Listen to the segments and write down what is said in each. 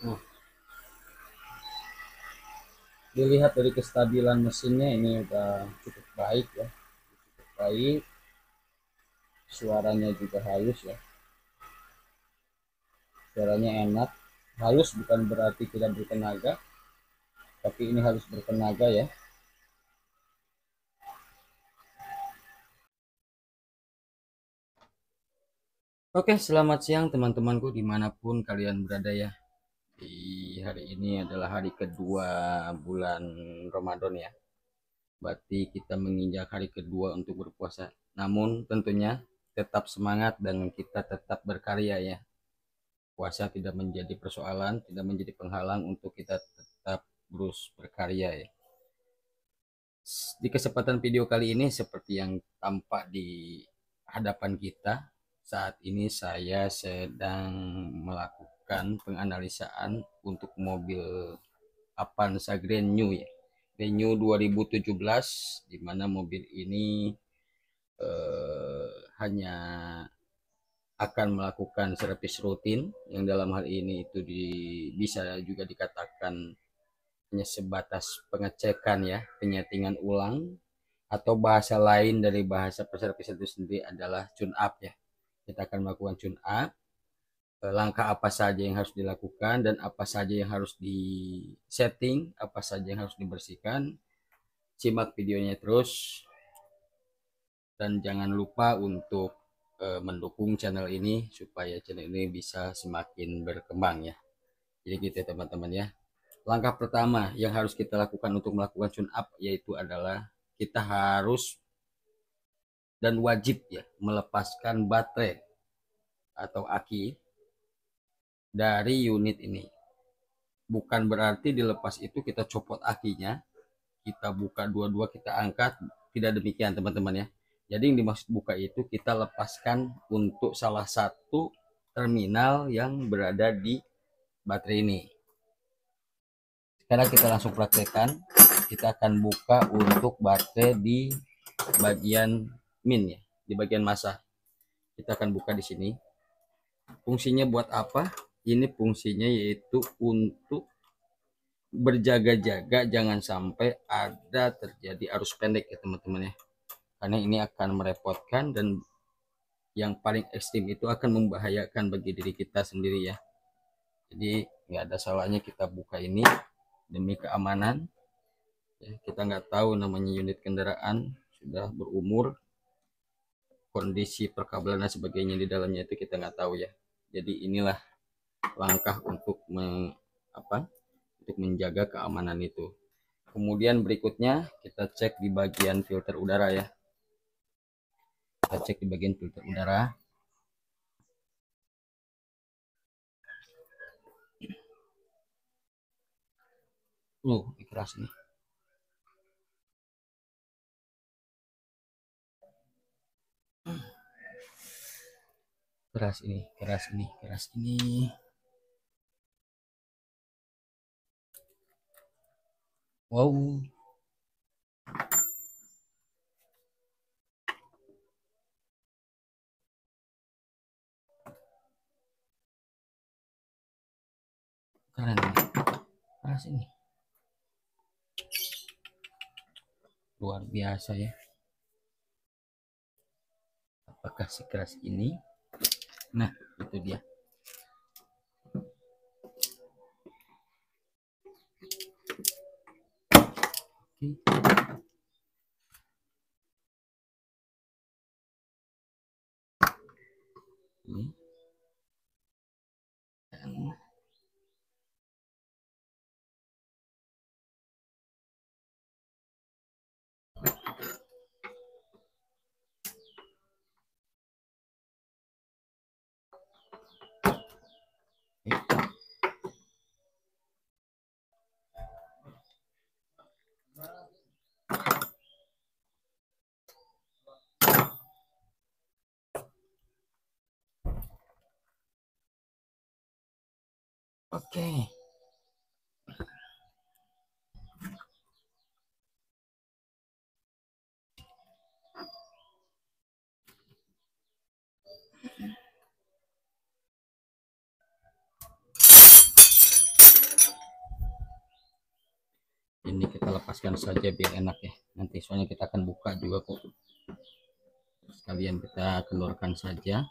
Nah, dilihat dari kestabilan mesinnya ini udah cukup baik ya, cukup baik. Suaranya juga halus ya, suaranya enak. Halus bukan berarti tidak bertenaga, tapi ini harus bertenaga ya. Oke, selamat siang teman-temanku dimanapun kalian berada ya. Di hari ini adalah hari kedua bulan Ramadan ya. Berarti kita menginjak hari kedua untuk berpuasa. Namun tentunya tetap semangat dan kita tetap berkarya ya. Puasa tidak menjadi persoalan, tidak menjadi penghalang untuk kita tetap terus berkarya ya. Di kesempatan video kali ini seperti yang tampak di hadapan kita, saat ini saya sedang melakukan penganalisaan untuk mobil Avanza Grand New ya. Grand New 2017, di mana mobil ini hanya akan melakukan servis rutin yang dalam hal ini itu bisa juga dikatakan hanya sebatas pengecekan ya, penyetingan ulang, atau bahasa lain dari bahasa perservisan itu sendiri adalah tune up ya. Kita akan melakukan tune up, langkah apa saja yang harus dilakukan dan apa saja yang harus di setting, apa saja yang harus dibersihkan. Simak videonya terus dan jangan lupa untuk mendukung channel ini supaya channel ini bisa semakin berkembang ya. Jadi gitu ya teman-teman ya. Langkah pertama yang harus kita lakukan untuk melakukan tune up yaitu adalah kita harus dan wajib ya melepaskan baterai atau aki dari unit ini. Bukan berarti dilepas itu kita copot akinya, kita buka dua-dua, kita angkat. Tidak demikian teman-teman ya. Jadi yang dimaksud buka itu kita lepaskan untuk salah satu terminal yang berada di baterai ini. Sekarang kita langsung praktekkan. Kita akan buka untuk baterai di bagian min ya, di bagian masa. Kita akan buka di sini. Fungsinya buat apa? Ini fungsinya yaitu untuk berjaga-jaga jangan sampai ada terjadi arus pendek ya teman-teman ya. Karena ini akan merepotkan dan yang paling ekstrim itu akan membahayakan bagi diri kita sendiri ya. Jadi nggak ada salahnya kita buka ini demi keamanan. Ya, kita nggak tahu namanya unit kendaraan sudah berumur, kondisi perkabelan dan sebagainya di dalamnya itu kita nggak tahu ya. Jadi inilah langkah untuk untuk menjaga keamanan itu. Kemudian berikutnya kita cek di bagian filter udara ya. Kita cek di bagian filter udara. Keras nih. Keras ini, keras ini, keras ini. Wow. Keren ini. Keras ini. Luar biasa ya. Apakah sekeras ini? Nah, itu dia. Oke. Ini. Dan oke. Ini kita lepaskan saja biar enak ya, nanti soalnya kita akan buka juga kok, sekalian kita keluarkan saja.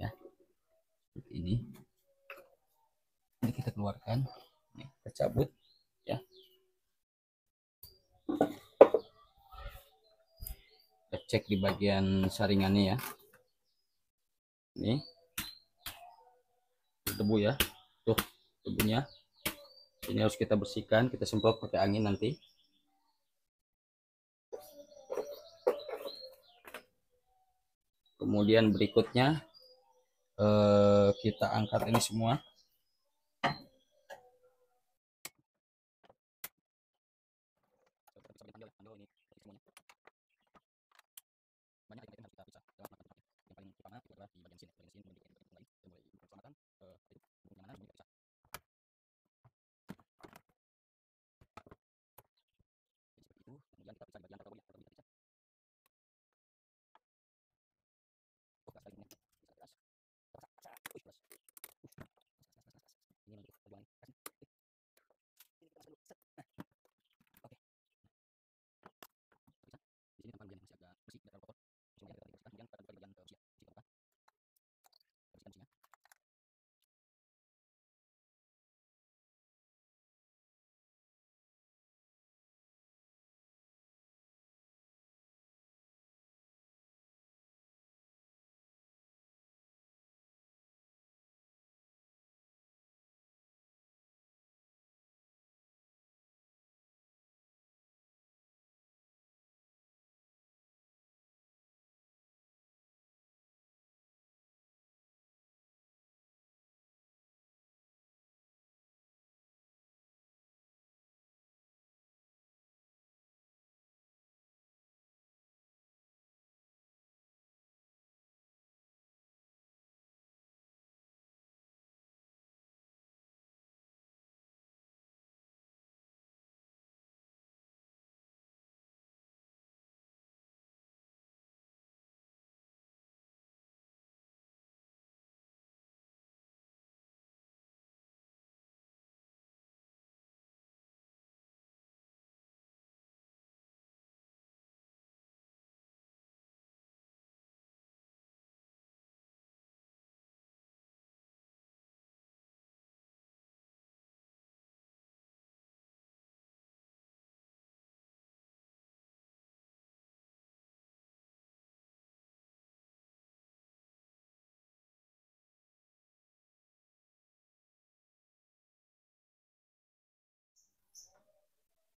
Ya, seperti ini kita keluarkan, ini kita cabut ya. Kita cek di bagian saringannya ya, ini debu ya, tuh debunya. Ini harus kita bersihkan, kita semprot pakai angin nanti. Kemudian berikutnya kita angkat ini semua. Banyak yang harus kita periksa dalam melakukan yang paling utama itu adalah di bagian sini mulai keselamatan kenyamanan semuanya kita periksa. Seperti itu, kemudian kita periksa di bagian rotor kita periksa. Oh, keras sekali ini. Keras. Keras. Ini untuk perjuangan. Ini kita masuk dulu. Set. Oke. Di sini tampak bagian masih agak bersih, tidak terlalu kotor. Semuanya kita bersihkan, kemudian kita buka di bagian usia. Bersihkan apa? Bersihkan mesinnya.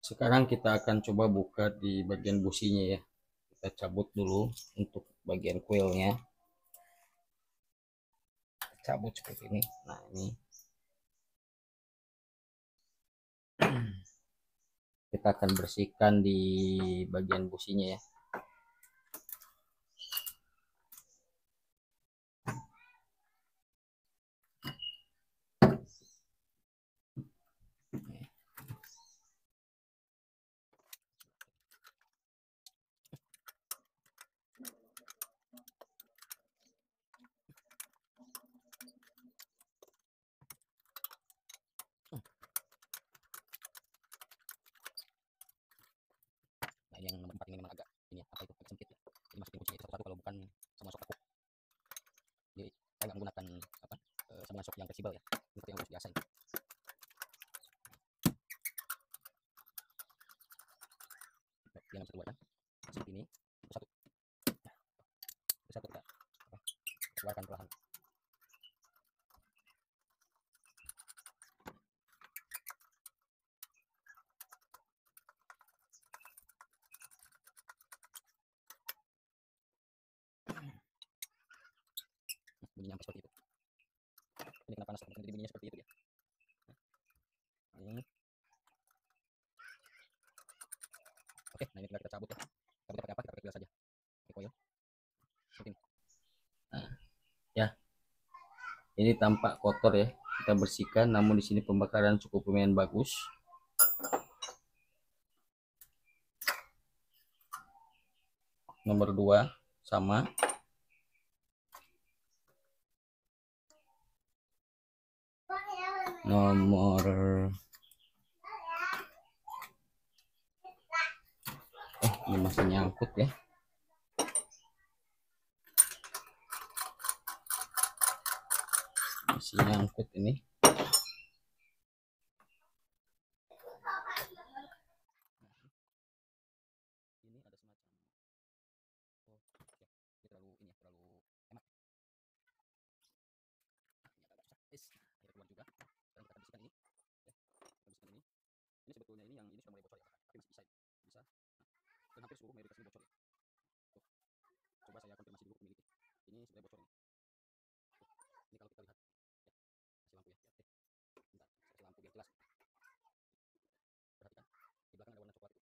Sekarang kita akan coba buka di bagian businya ya. Kita cabut dulu untuk bagian coilnya. Cabut seperti ini. Nah, ini kita akan bersihkan di bagian businya ya. Yang nomor 4 ini memang agak ini apa itu agak sempit ya, jadi masukin kuncinya itu satu-satu kalau bukan sama sok aku. Jadi saya nggak menggunakan apa sambungan sok yang fleksibel ya, seperti yang biasa ini. Yang bisa keluarkan seperti ini, satu satu kita keluarkan perlahan. Bunyinya seperti itu. Ini kenapa panas? Jadi bunyinya seperti itu ya. Ini. Oke, nah ini tinggal kita cabut ya. Cabutnya pakai apa? Kita pakai gelas saja. Pakai coil. Seperti ini. Nah, ya. Ini tampak kotor ya. Kita bersihkan, namun di sini pembakaran cukup lumayan bagus. Nomor 2 sama. nomor ini masih nyangkut ya, masih nyangkut ini. Ini ada semacam terlalu ini ya, terlalu enak. Ini agak susah. Akhirnya keluar juga. Sekarang kita akan bersihkan ini. Ya, kita bersihkan ini. Ini sebetulnya ini yang ini sudah mulai bocor ya, tapi masih bisa. Bisa. Dan hampir seluruh mayoritas ini bocor ya. Tuh. Coba saya konfirmasi dulu pemiliknya. Ini sudah bocor ini. Tuh. Ini kalau kita lihat ya, kasih lampu ya. Ya, bentar, saya kasih lampu biar jelas. Perhatikan. Di belakang ada warna coklat itu.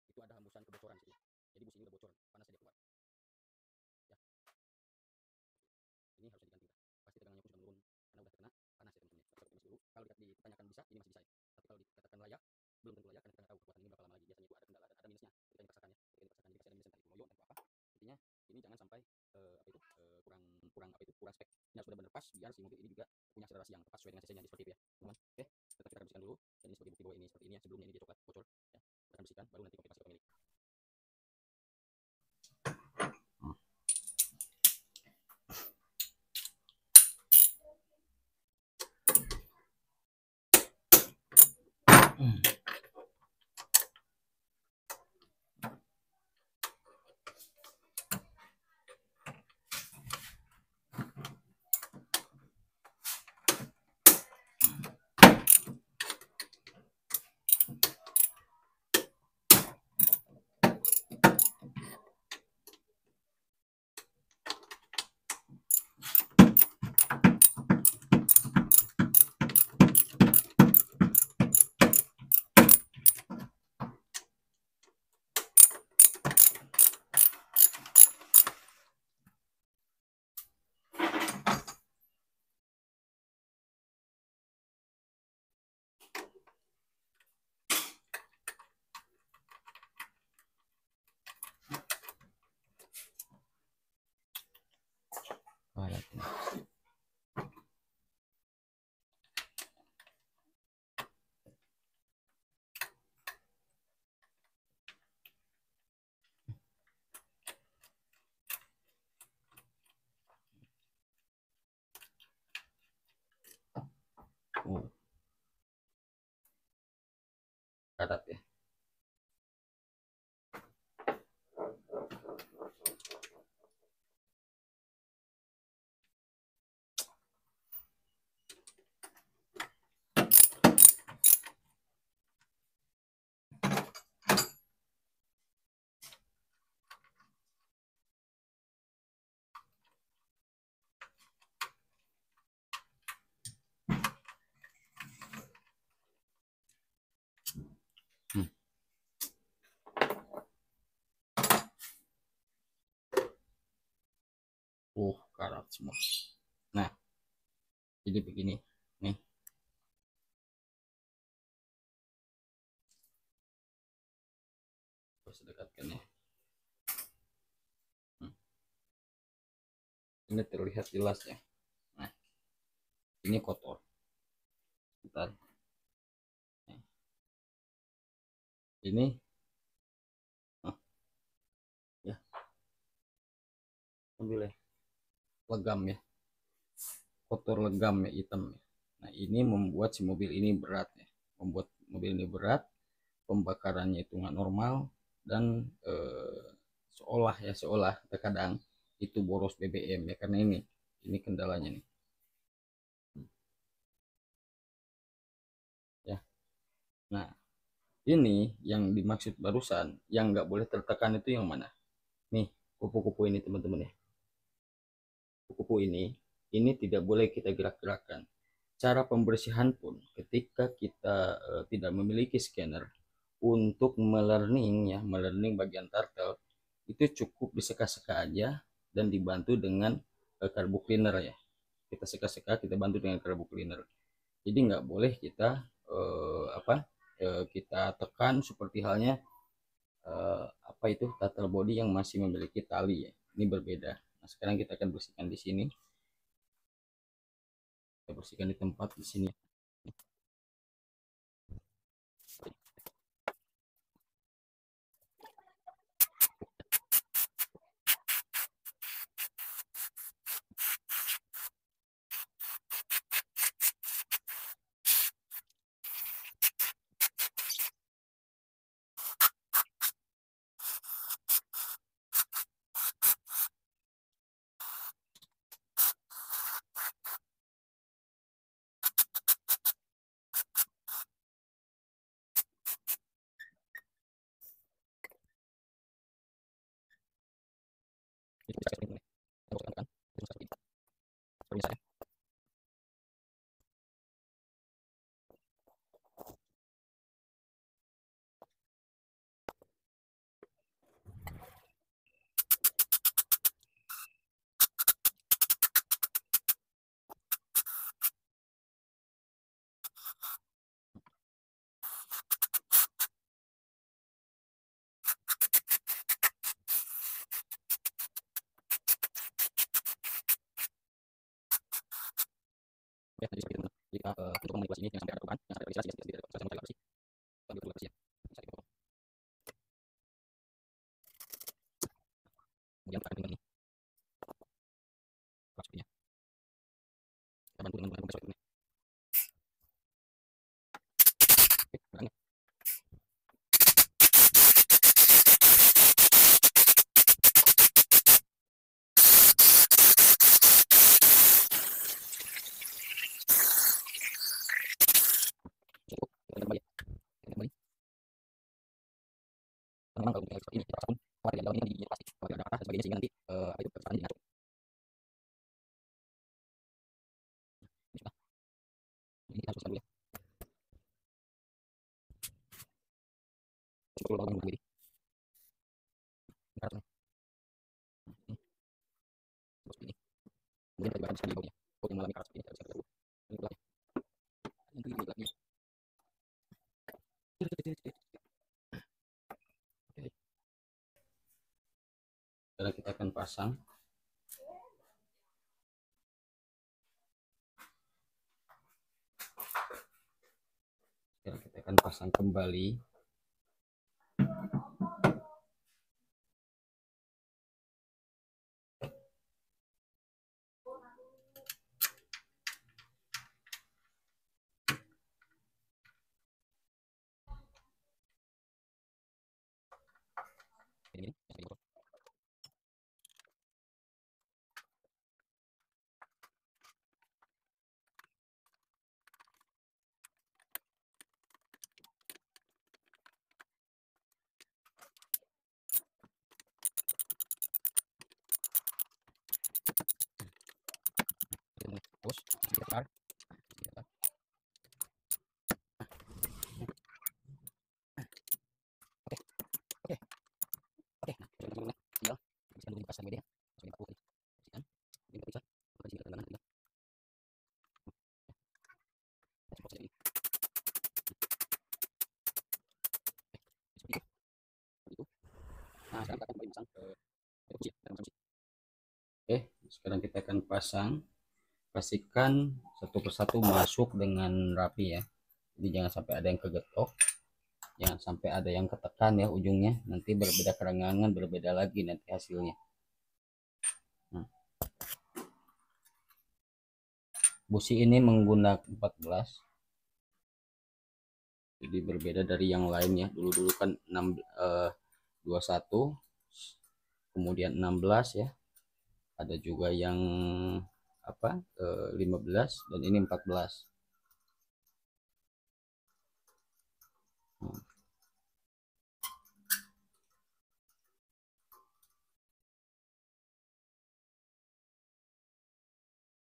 Itu ada hembusan kebocoran sih. Jadi busi ini udah bocor, panas dia keluar. Ya, ini harus diganti udah. Pasti tegangannya pun sudah menurun karena udah terkena panas ya teman-teman. Kita pakai dulu. Kalau ditanyakan bisa, ini masih bisa ya. Tapi kalau dikatakan layak, belum tentu layak karena kita nggak tahu kekuatan ini berapa lama lagi. Biasanya itu ada kendala, ada minusnya ketika dipaksakan ya. Ketika dipaksakan, jadi pasti ada minusnya entah itu loyo, entah itu apa. Intinya ini jangan sampai apa itu kurang kurang apa itu kurang spek. Ini harus benar-benar pas biar si mobil ini juga punya akselerasi yang tepat sesuai dengan cc-nya seperti itu ya, teman-teman. Oke, tetap kita akan bersihkan dulu. Dan ini sebagai bukti bahwa ini seperti ini ya. Sebelumnya ini dia coklat bocor ya. Kita akan bersihkan baru nanti konfirmasi ke pemilik. Karat ya. Karat semua. Nah, jadi begini nih, harus dekatkan ya. Ini terlihat jelas ya. Nah, ini kotor. Bentar. Nah, ini ya, ambil ya, legam ya, kotor legam ya, hitam ya. Nah, ini membuat si mobil ini berat ya, membuat mobil ini berat, pembakarannya itu nggak normal, dan seolah terkadang itu boros BBM ya, karena ini kendalanya nih ya. Nah, ini yang dimaksud barusan yang nggak boleh tertekan itu yang mana nih, kupu-kupu ini teman-teman ya. Kupu-kupu ini tidak boleh kita gerak-gerakkan. Cara pembersihan pun ketika kita tidak memiliki scanner untuk melearning bagian turtle, itu cukup diseka-seka aja dan dibantu dengan carbo cleaner ya. Kita seka-seka, kita bantu dengan carbo cleaner. Jadi nggak boleh kita kita tekan seperti halnya apa itu turtle body yang masih memiliki tali ya. Ini berbeda. Nah, sekarang kita akan bersihkan di sini. Kita bersihkan di tempat di sini. Ya, jadi seperti itu. Jika untuk memanipulasi ini jangan sampai ada perubahan, jangan sampai ada istilah tidak sama sekali bersih. Kalau bersih ya, bisa dipotong. Kemudian kita akan tinggal ini. Maksudnya, kita bantu dengan menggunakan ini. Oke, belakangnya. Cukup, kita kembali. Kita kembali. Memang kalau seperti ini kita sabun, kalau di dalam ini di plastik, kalau ada kertas dan sebagainya sehingga nanti apa itu kesan jadi ngaco. Ini sudah. Ini kita haruskan dulu ya. Cukup dulu kalau begini. Ini kertasnya. Ini seperti ini. Kemudian kita juga bisa di bawahnya. Untuk yang mengalami karat seperti ini, kita bisa dulu. Ini belakangnya. Ini belakangnya. Oke. Sekarang kita akan pasang. Sekarang kita akan pasang kembali. Ini. Terus, sebentar. Oke, nah, sudah dulu tinggal bersihkan dulu bekas media, langsung dipaku tadi. Bersihkan, ini kita periksa, maka di sini ada tanda tinggal. Nah, cukup saja ini. Seperti itu. Seperti itu. Nah, sekarang kita akan kembali pasang ke kunci. Kita pasang kunci. Oke, sekarang kita akan pasang. Pastikan satu persatu masuk dengan rapi ya. Jadi jangan sampai ada yang kegetok, jangan sampai ada yang ketekan ya ujungnya. Nanti berbeda kerenggangan, berbeda lagi nanti hasilnya. Nah. Busi ini menggunakan 14. Jadi berbeda dari yang lain ya. Dulu kan 21, kemudian 16 ya. Ada juga yang apa 15 dan ini 14.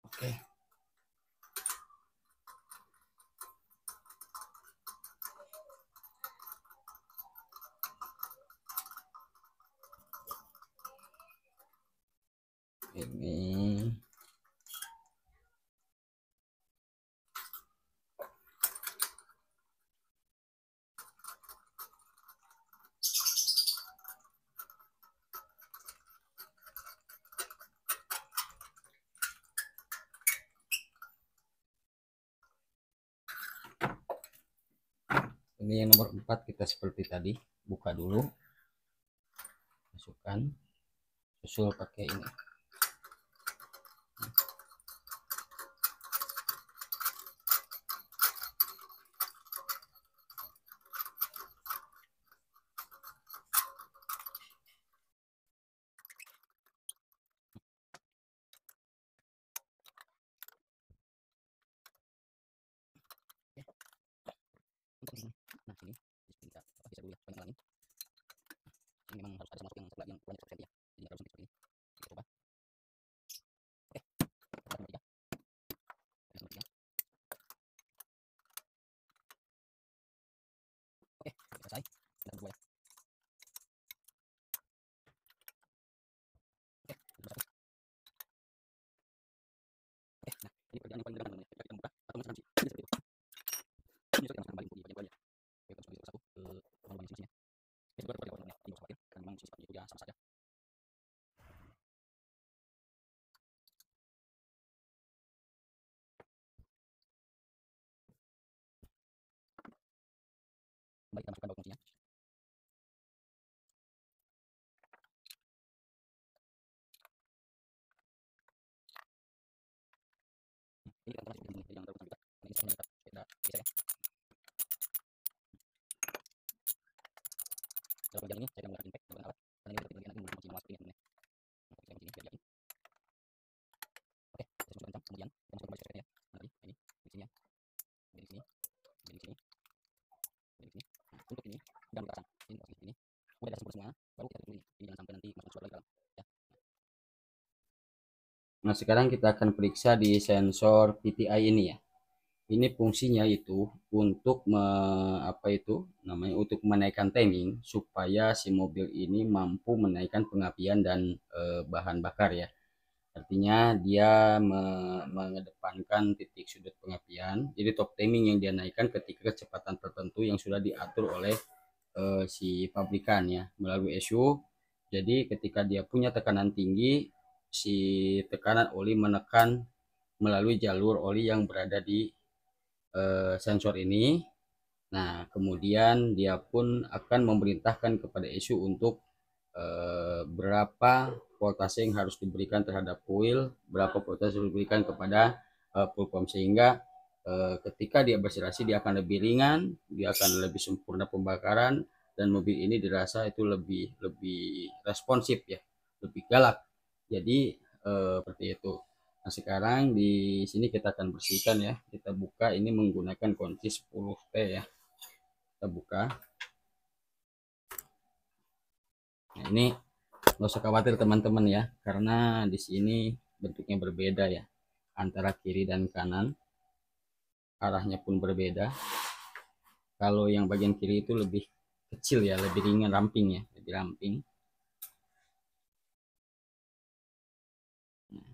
Oke. Ini Ini yang nomor 4 kita seperti tadi, buka dulu, masukkan, susul pakai ini. Untuk ini, nah ini bisa dulu ya, banyak lagi. Ini memang harus ada masuk yang sebelah yang banyak persen ya, jadi harus seperti ini. Kita coba. Oke, kita nomor 3, nomor 3. Oke, selesai. Kita nomor 2 ya. Oke, nomor 1. Oke, nah ini pekerjaan yang paling mudah teman-teman ya. Ketika kita buka atau masukkan sih, ini seperti itu. Ini sudah masukkan paling di bagian ya. Oke, kita masukkan satu ke ruang bagian sisinya. Ini juga terbalik teman-teman ya. Ini khawatir karena memang sisi seperti itu ya sama saja. Kembali kita masukkan baut kuncinya. Ini kita masuk begini, jadi yang terus kita. Ini susahnya kita geser ya. Dalam bagian ini saya akan menggunakan impact menggunakan alat karena ini bagian nanti kunci masuk ini ya. Nah, saya kunci ini biar yakin. Oke, saya masukkan kencang, kemudian kita masukkan kembali sekretnya ya. Nah, tadi ini di sini ya, di sini, di sini, di sini. Nah, untuk ini jangan dipasang, ini posisi ini. Udah ada sempurna semua, baru kita tutup ini. Ini jangan sampai nanti masuk lagi dalam. Ya. Nah, sekarang kita akan periksa di sensor PTI ini ya. Ini fungsinya itu untuk apa itu namanya, untuk menaikkan timing supaya si mobil ini mampu menaikkan pengapian dan bahan bakar ya. Artinya dia mengedepankan titik sudut pengapian. Jadi top timing yang dia naikkan ketika kecepatan tertentu yang sudah diatur oleh si pabrikan ya melalui ECU. Jadi ketika dia punya tekanan tinggi, si tekanan oli menekan melalui jalur oli yang berada di sensor ini. Nah, kemudian dia pun akan memerintahkan kepada ECU untuk berapa voltase yang harus diberikan terhadap coil, berapa voltase yang harus diberikan kepada full pump, sehingga ketika dia bersirasi dia akan lebih ringan, dia akan lebih sempurna pembakaran, dan mobil ini dirasa itu lebih responsif ya, lebih galak. Jadi seperti itu. Nah, sekarang di sini kita akan bersihkan ya. Kita buka ini menggunakan kunci 10T ya. Kita buka. Nah, ini nggak usah khawatir teman-teman ya, karena di sini bentuknya berbeda ya, antara kiri dan kanan, arahnya pun berbeda. Kalau yang bagian kiri itu lebih kecil ya, lebih ringan, ramping ya, lebih ramping. Nah,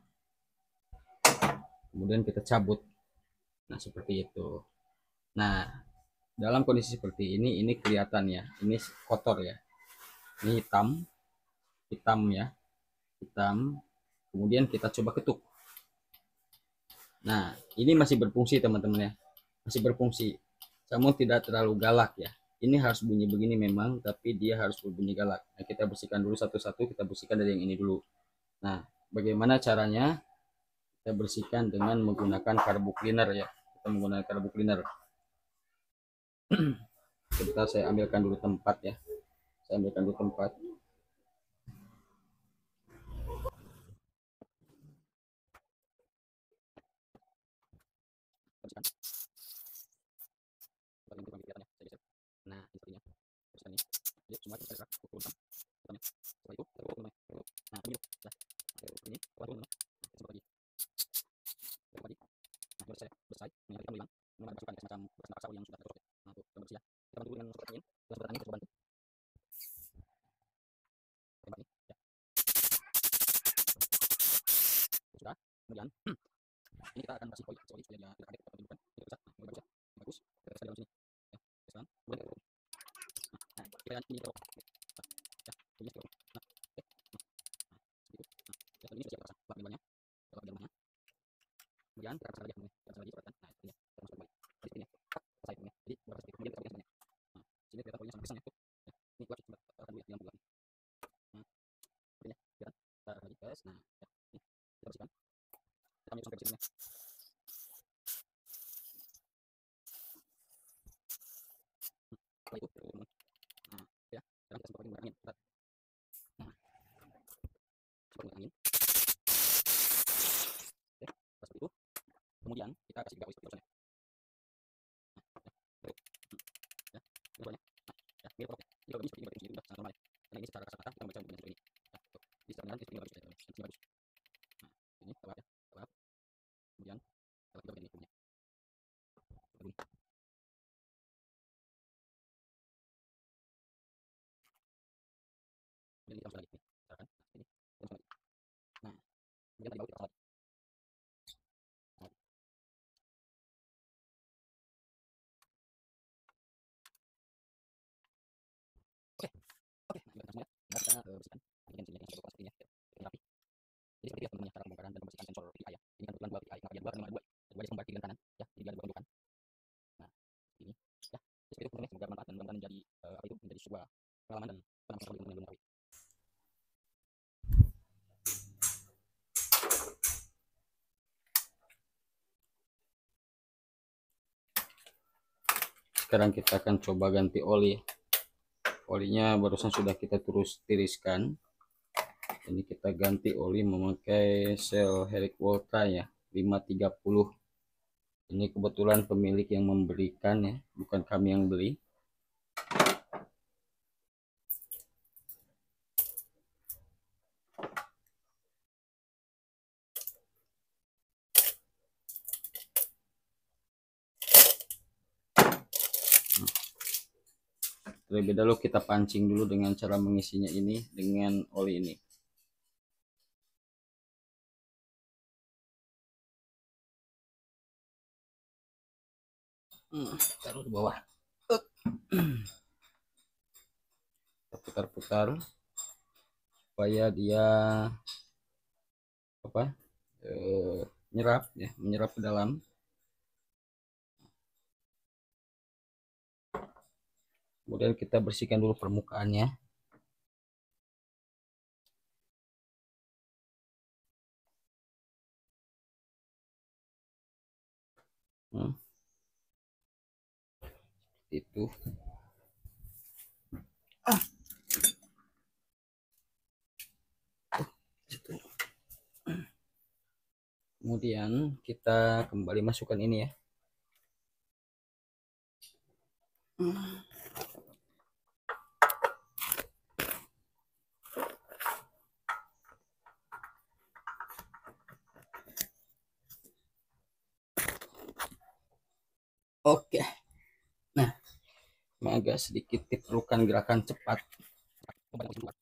kemudian kita cabut. Nah, seperti itu. Nah, dalam kondisi seperti ini kelihatan ya, ini kotor ya, ini hitam, hitam ya, hitam. Kemudian kita coba ketuk. Nah, ini masih berfungsi teman-teman ya, masih berfungsi, namun tidak terlalu galak ya. Ini harus bunyi begini memang, tapi dia harus berbunyi galak. Nah, kita bersihkan dulu satu-satu. Kita bersihkan dari yang ini dulu. Nah, bagaimana caranya? Kita bersihkan dengan menggunakan carbo cleaner ya. Kita menggunakan carbo cleaner. Sebentar, saya ambilkan dulu tempat ya. Saya ambilkan dulu tempat. Nah, ini sepertinya. Jadi semua kita gerak pukul 6. Setelah itu, kita pukul 6. Nah, ini ya. Ini, pukul 6. Seperti ini. Seperti ini. Nah, sudah selesai. Ini kita bilang, memang ada semacam beras nakasau yang sudah tertutup. Nah, itu bersih ya. Kita bantu dengan seperti ini. Kita seperti ini, kita bantu. Seperti ini, ya. Sudah. Kemudian, ini kita akan kasih koi supaya dia tidak kaget atau dibukkan. Ini bisa. Nah, ini bagus ya. Bagus. Kita kasih dalam sini. Ya, sekarang. Boleh. Nah, kita ini terus. Ya, ini terus. Nah, oke. Nah, seperti itu. Nah, ya, ini sudah siap terpasang. Buat gambarnya. Buat gambarnya. Kemudian kita pasang lagi. Kita pasang lagi seperti. Nah, ini ya. Kita masuk kembali. Jadi ini. Selesai ini. Jadi, berapa sedikit. Kemudian kita pasang sebenarnya. proses. Nah, ya, ini kita bersihkan. Kita ambil sampai bersih dulu ya. Setelah itu, nah, ya, sekarang kita semprotkan menggunakan angin. Bentar. Nah, semprot menggunakan angin. Oke, seperti itu. Kemudian kita kasih juga seperti biasanya. Nah, ya, ini warnanya. Nah, ya, mirip pokoknya. Jadi kalau begini seperti ini berarti sudah sangat normal ya. Karena ini secara kasat mata kita membaca bentuknya seperti ini. Ya, tuh. Jadi secara benar ini seperti ini bagus ya, ini bagus. Nah, ini kita lap ya, kita lap. Kemudian kita lap juga bagian ini punya. Seperti ini. Kemudian kita masuk lagi. Nih, cara kan. Nah, ini. Kita masuk lagi. Nah, kemudian tadi bawah kita pasang lagi. Pasang lagi. Oke, oke. Nah, ini udah semua ya. Tinggal kita bersihkan. Ini kan sini satu seperti ini ya. Biar rapi. Jadi seperti itu ya teman-teman cara pembongkaran dan membersihkan sensor VI ya. Ini kan kebetulan dua VI. Kenapa dia dua? Karena ada dua. Ada dua disambung kiri dan kanan. Ya, jadi dia ada dua bentukan. Nah, seperti ini. Ya, jadi seperti itu teman-teman. Semoga bermanfaat dan mudah-mudahan menjadi apa itu? Menjadi sebuah pengalaman dan penampilan bagi teman-teman yang belum mengetahui. Sekarang kita akan coba ganti oli. Olinya barusan sudah kita tiriskan. Ini kita ganti oli memakai sel Helic Volta ya, 530. Ini kebetulan pemilik yang memberikan ya, bukan kami yang beli. Terlebih dahulu kita pancing dulu dengan cara mengisinya ini dengan oli ini. Taruh di bawah. Kita putar-putar supaya dia apa? Menyerap ya, menyerap ke dalam. Kemudian kita bersihkan dulu permukaannya. Itu. Kemudian kita kembali masukkan ini ya. Oke. Nah, agak sedikit diperlukan gerakan cepat. Kemudian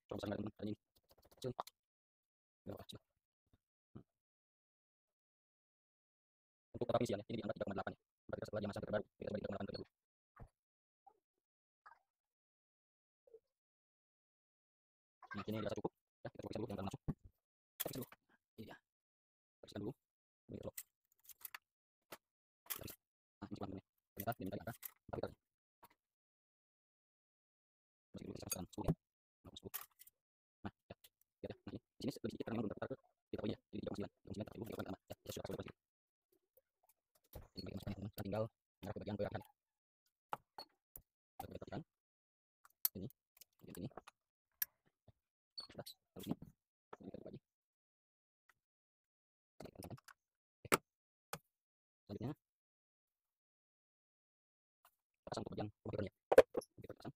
coba misalnya ini kecil. Untuk tetap isiannya ini di angka 3,8 ya. Berarti setelah dia masa terbaru kita bagi 3,8 terlebih dahulu. Nah, ini dirasa cukup ya, kita bersihkan dulu yang langsung. Kita dulu. Ini dia. Bersihkan dulu. Ini loh. Nah, ini cuma ini. Ternyata dia minta di angka 4 liter. Bersih dulu kita sekarang 10 ya. 10. Nah, ya. Ya, nah, ini di sini lebih sedikit karena memang belum tertarik ke kita ya. Jadi 3,9 terlalu dia akan ya, ya sudah bersih. Ini bagian masukkan teman-teman. Tinggal mengarah ke bagian goyangkan. Kita perhatikan. Ini, bagian sini. Sudah, lalu sini. Ini kita buka lagi. Selanjutnya kita pasang ke bagian komputernya. Kita pasang.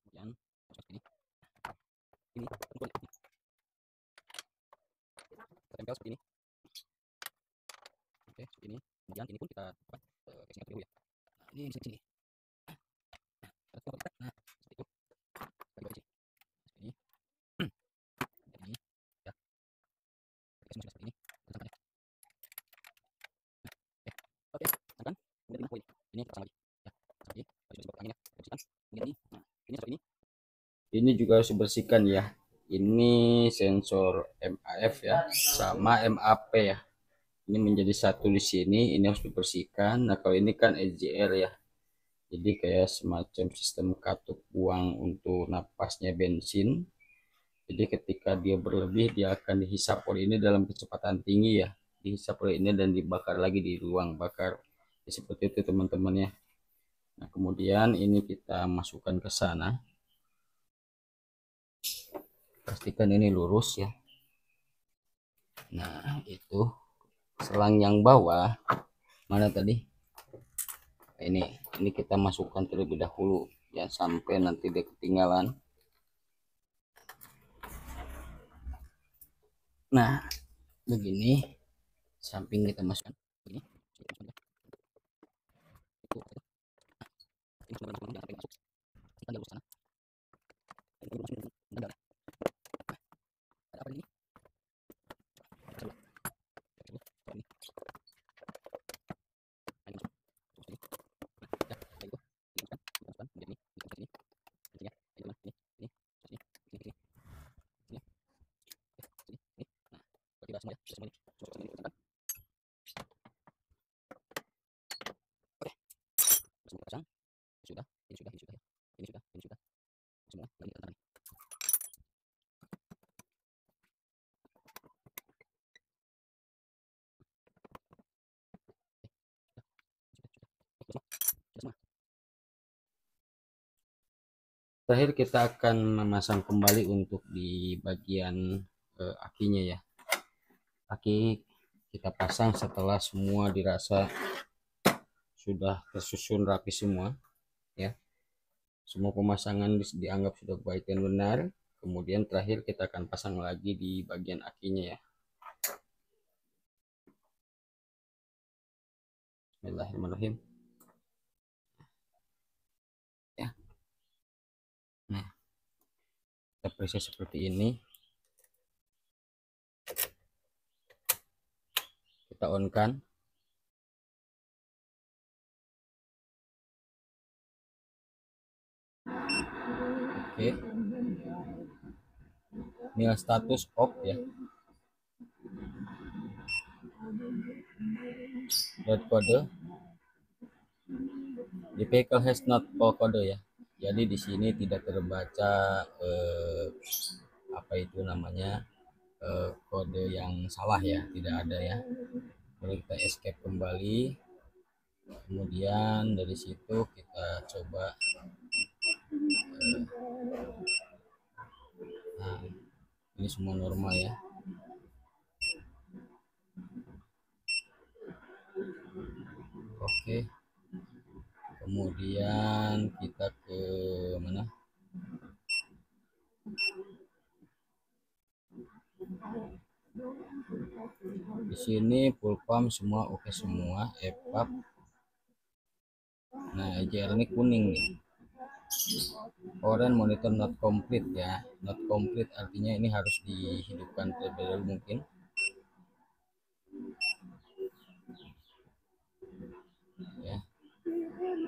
Kemudian masuk sini. Ini tentuan. Kita tempel seperti ini. Oke, seperti ini. Kemudian ini pun kita kasihnya dulu ya. Nah, ini di sini. Nah, seperti itu. Kita isi. Seperti ini. Ini ya. Kita semua seperti ini. Oke, oke, tekan. ini kita pasang lagi ya, pasang lagi harus bersihkan anginnya, bersihkan. Kemudian ini, nah ini seperti ini juga harus dibersihkan ya. Ini sensor MAF ya sama MAP ya, ini menjadi satu di sini, ini harus dibersihkan. Nah kalau ini kan EJR ya, jadi kayak semacam sistem katup buang untuk napasnya bensin. Jadi ketika dia berlebih, dia akan dihisap oleh ini dalam kecepatan tinggi ya, dihisap oleh ini dan dibakar lagi di ruang bakar ya, seperti itu teman-teman ya. Nah kemudian ini kita masukkan ke sana, pastikan ini lurus ya. Nah itu selang yang bawah mana tadi, ini kita masukkan terlebih dahulu ya, sampai nanti dia ketinggalan. Nah begini, samping kita masukkan begini, ini jangan sampai masuk, kita lurus sana. Ada apa ini? Sudah, ini sudah, ini sudah, ini sudah, ini sudah, semua lagi kita tangani. Terakhir kita akan memasang kembali untuk di bagian akinya ya. Aki kita pasang setelah semua dirasa sudah tersusun rapi semua ya. Semua pemasangan dianggap sudah baik dan benar. Kemudian terakhir kita akan pasang lagi di bagian akinya ya. Bismillahirrahmanirrahim. Ya. Nah, kita periksa seperti ini. Kita on kan. Oke. Ini status off ya. Dot kode. The vehicle has not kode ya. Jadi di sini tidak terbaca apa itu namanya kode yang salah ya, tidak ada ya. Lalu kita escape kembali. Kemudian dari situ kita coba nah ini semua normal ya. Oke, kemudian kita ke mana, di sini full pump semua oke semua, EPAP. Nah EJR ini kuning nih, orange monitor not complete ya. Not complete artinya ini harus dihidupkan terlebih dahulu mungkin ya.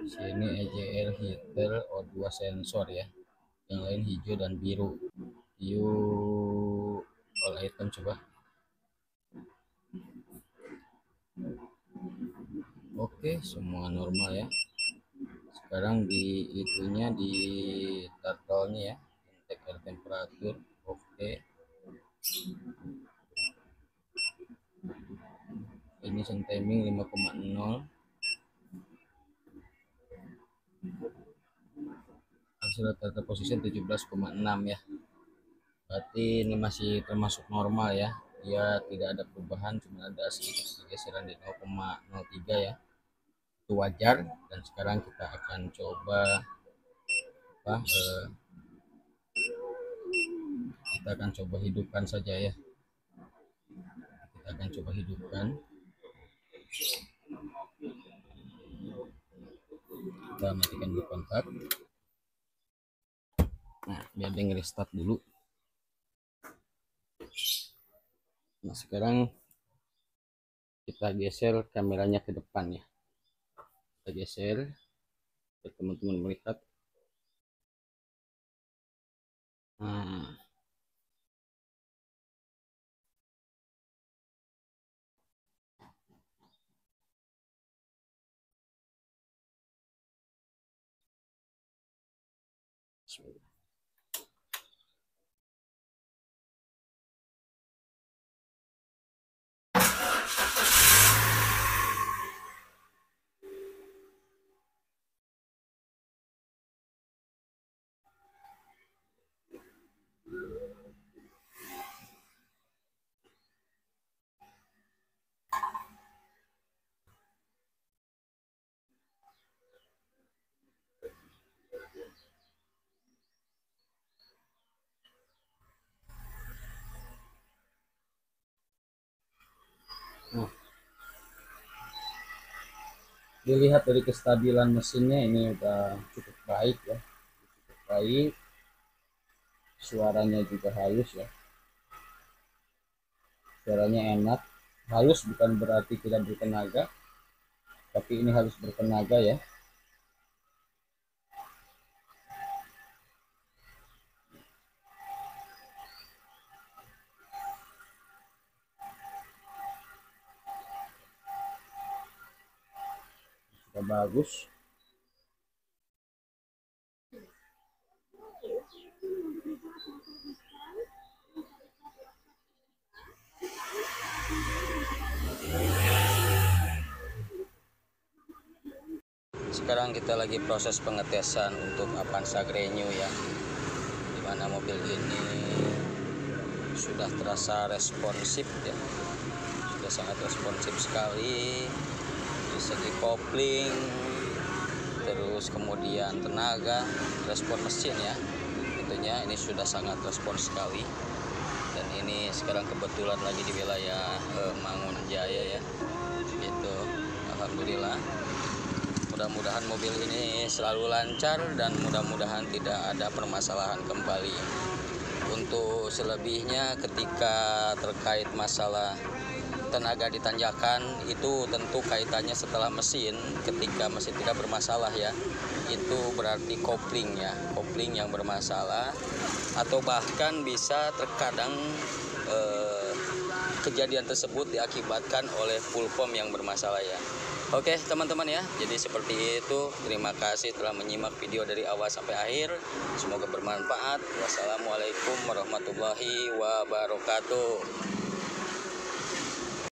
Sini EJR heater O2 sensor ya, yang lain hijau dan biru. View all item coba. Oke, semua normal ya. Sekarang di itunya, di turtle-nya ya, intake air temperature oke. Ignition timing 5,0, accelerator position 17,6 ya. Berarti ini masih termasuk normal ya, dia tidak ada perubahan, cuma ada sedikit pergeseran di 0,03 ya, itu wajar. Dan sekarang kita akan coba apa, kita akan coba hidupkan saja ya, kita akan coba hidupkan. Kita matikan di kontak. Nah biar dia nge-restart dulu. Nah sekarang kita geser kameranya ke depan ya. Kita geser biar teman-teman melihat. Nah, nah, dilihat dari kestabilan mesinnya ini udah cukup baik ya, cukup baik. Suaranya juga halus ya, suaranya enak. Halus bukan berarti tidak bertenaga, tapi ini harus bertenaga ya. Sudah bagus. Sekarang kita lagi proses pengetesan untuk Avanza Grenyoo ya, dimana mobil ini sudah terasa responsif ya, sudah sangat responsif sekali dari segi kopling, terus kemudian tenaga, respon mesin ya, tentunya ini sudah sangat respons sekali. Dan ini sekarang kebetulan lagi di wilayah Mangunjaya ya, gitu. Alhamdulillah, mudah-mudahan mobil ini selalu lancar dan mudah-mudahan tidak ada permasalahan kembali. Untuk selebihnya ketika terkait masalah tenaga di tanjakan, itu tentu kaitannya setelah mesin. Ketika mesin tidak bermasalah ya, itu berarti kopling ya, kopling yang bermasalah, atau bahkan bisa terkadang kejadian tersebut diakibatkan oleh full pump yang bermasalah ya. Oke teman-teman ya, jadi seperti itu. Terima kasih telah menyimak video dari awal sampai akhir. Semoga bermanfaat. Wassalamualaikum warahmatullahi wabarakatuh.